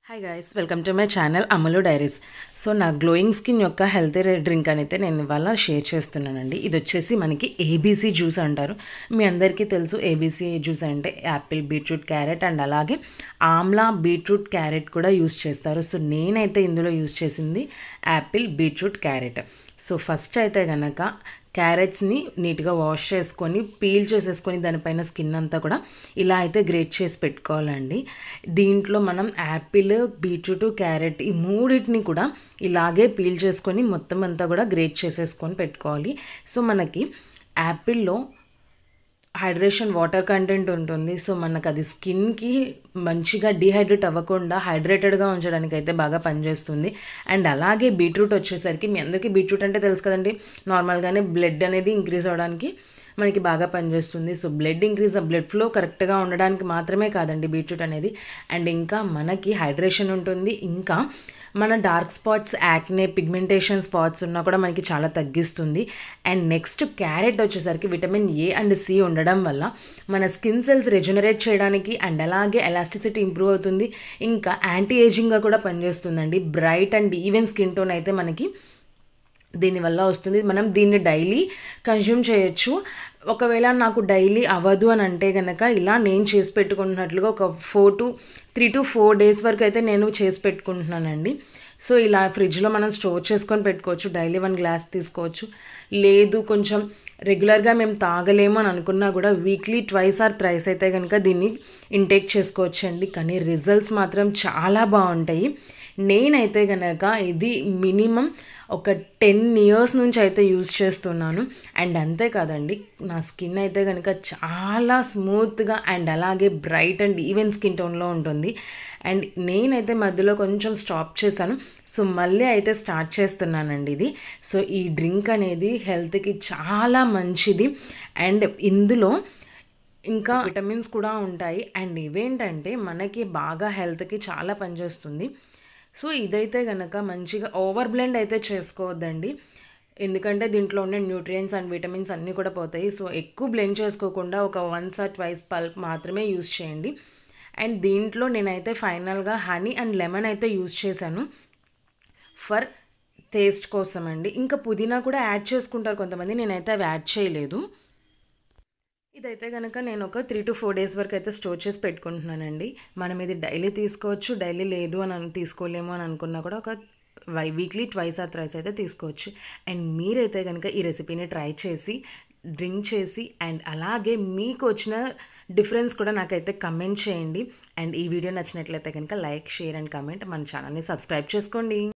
Hi guys, welcome to my channel అమలు diaries. So నా glowing skin యొక్క healthy drink అయితే నేను ఇవాళ షేర్ చేస్తున్నానండి. ఇది వచ్చేసి మనకి ఏబీసీ జ్యూస్ అంటారు. మీ అందరికీ తెలుసు ఏబీసీ జ్యూస్ అంటే యాపిల్, బీట్రూట్, క్యారెట్ అండ్ అలాగే ఆమ్లా, బీట్రూట్, క్యారెట్ కూడా యూస్ చేస్తారు. సో నేనైతే ఇందులో యూస్ చేసింది Apple, beetroot, carrot. So first అయితే కనుక క్యారెట్స్ని నీట్గా వాష్ చేసుకొని పీల్ చేసేసుకొని దానిపైన స్కిన్ అంతా కూడా ఇలా అయితే గ్రేట్ చేసి పెట్టుకోవాలండి. దీంట్లో మనం యాపిల్, బీట్రూట్, క్యారెట్ ఈ మూడింటిని కూడా ఇలాగే పీల్ చేసుకొని మొత్తం అంతా కూడా గ్రేట్ చేసేసుకొని పెట్టుకోవాలి. సో మనకి యాపిల్లో హైడ్రేషన్ వాటర్ కంటెంట్ ఉంటుంది. సో మనకు అది స్కిన్కి మంచిగా డీహైడ్రేట్ అవ్వకుండా హైడ్రేటెడ్గా ఉంచడానికి అయితే బాగా పనిచేస్తుంది. అండ్ అలాగే బీట్రూట్ వచ్చేసరికి మీ అందరికీ బీట్రూట్ అంటే తెలుసు కదండి, నార్మల్గానే బ్లడ్ అనేది ఇంక్రీజ్ అవ్వడానికి మనకి బాగా పనిచేస్తుంది. సో బ్లడ్ ఫ్లో కరెక్ట్గా ఉండడానికి మాత్రమే కాదండి బీట్రూట్ అనేది, అండ్ ఇంకా మనకి హైడ్రేషన్ ఉంటుంది. ఇంకా మన dark spots, acne, pigmentation spots ఉన్నా కూడా మనకి చాలా తగ్గిస్తుంది. అండ్ నెక్స్ట్ క్యారెట్ వచ్చేసరికి విటమిన్ ఏ అండ్ సి ఉండడం వల్ల మన స్కిన్ సెల్స్ రెజనరేట్ చేయడానికి అండ్ అలాగే ఎలాస్టిసిటీ ఇంప్రూవ్ అవుతుంది. ఇంకా యాంటీ ఏజింగ్గా కూడా పనిచేస్తుందండి. Bright and even skin tone అయితే మనకి దీనివల్ల వస్తుంది. మనం దీన్ని డైలీ కన్జ్యూమ్ చేయొచ్చు. ఒకవేళ నాకు డైలీ అవ్వదు అని అంటే కనుక ఇలా నేను చేసి పెట్టుకుంటున్నట్లుగా ఒక 3 to 4 days వరకు అయితే నేను చేసి పెట్టుకుంటున్నానండి. సో ఇలా ఫ్రిడ్జ్లో మనం స్టోర్ చేసుకొని పెట్టుకోవచ్చు. డైలీ 1 glass తీసుకోవచ్చు. లేదు కొంచెం రెగ్యులర్గా మేము తాగలేము అని అనుకున్నా కూడా వీక్లీ 2 or 3 అయితే కనుక దీన్ని ఇంటేక్ చేసుకోవచ్చు అండి. కానీ రిజల్ట్స్ మాత్రం చాలా బాగుంటాయి. నేనైతే కనుక ఇది మినిమం ఒక 10 years నుంచి అయితే యూజ్ చేస్తున్నాను. అండ్ అంతేకాదండి, నా స్కిన్ అయితే కనుక చాలా స్మూత్గా అండ్ అలాగే బ్రైట్ అండ్ ఈవెన్ స్కిన్ టోన్లో ఉంటుంది. అండ్ నేనైతే మధ్యలో కొంచెం స్టాప్ చేశాను. సో మళ్ళీ అయితే స్టార్ట్ చేస్తున్నానండి ఇది. సో ఈ డ్రింక్ అనేది హెల్త్కి చాలా మంచిది. అండ్ ఇందులో ఇంకా విటమిన్స్ కూడా ఉంటాయి. అండ్ ఇవేంటంటే మనకి బాగా హెల్త్కి చాలా పనిచేస్తుంది. సో ఇదైతే కనుక మంచిగా ఓవర్ బ్లెండ్ అయితే చేసుకోవద్దండి, ఎందుకంటే దీంట్లో ఉండే న్యూట్రియంట్స్ అండ్ విటమిన్స్ అన్నీ కూడా పోతాయి. సో ఎక్కువ బ్లెండ్ చేసుకోకుండా ఒక 1 or 2 పల్ప్ మాత్రమే యూజ్ చేయండి. అండ్ దీంట్లో నేనైతే ఫైనల్గా హనీ అండ్ లెమన్ అయితే యూజ్ చేశాను ఫర్ టేస్ట్ కోసం అండి. ఇంకా పుదీనా కూడా యాడ్ చేసుకుంటారు కొంతమంది, నేనైతే అవి యాడ్ చేయలేదు. ఇదైతే కనుక నేను ఒక 3 to 4 days వరకు అయితే స్టోర్ చేసి పెట్టుకుంటున్నానండి. మనం ఇది డైలీ తీసుకోవచ్చు, డైలీ లేదు అని తీసుకోలేము అని అనుకున్నా కూడా ఒక వీక్లీ 2 or 3 అయితే తీసుకోవచ్చు. అండ్ మీరైతే కనుక ఈ రెసిపీని ట్రై చేసి డ్రింక్ చేసి అండ్ అలాగే మీకు వచ్చిన డిఫరెన్స్ కూడా నాకైతే కమెంట్ చేయండి. అండ్ ఈ వీడియో నచ్చినట్లయితే కనుక లైక్, షేర్ అండ్ కమెంట్. మన ఛానల్ని సబ్స్క్రైబ్ చేసుకోండి.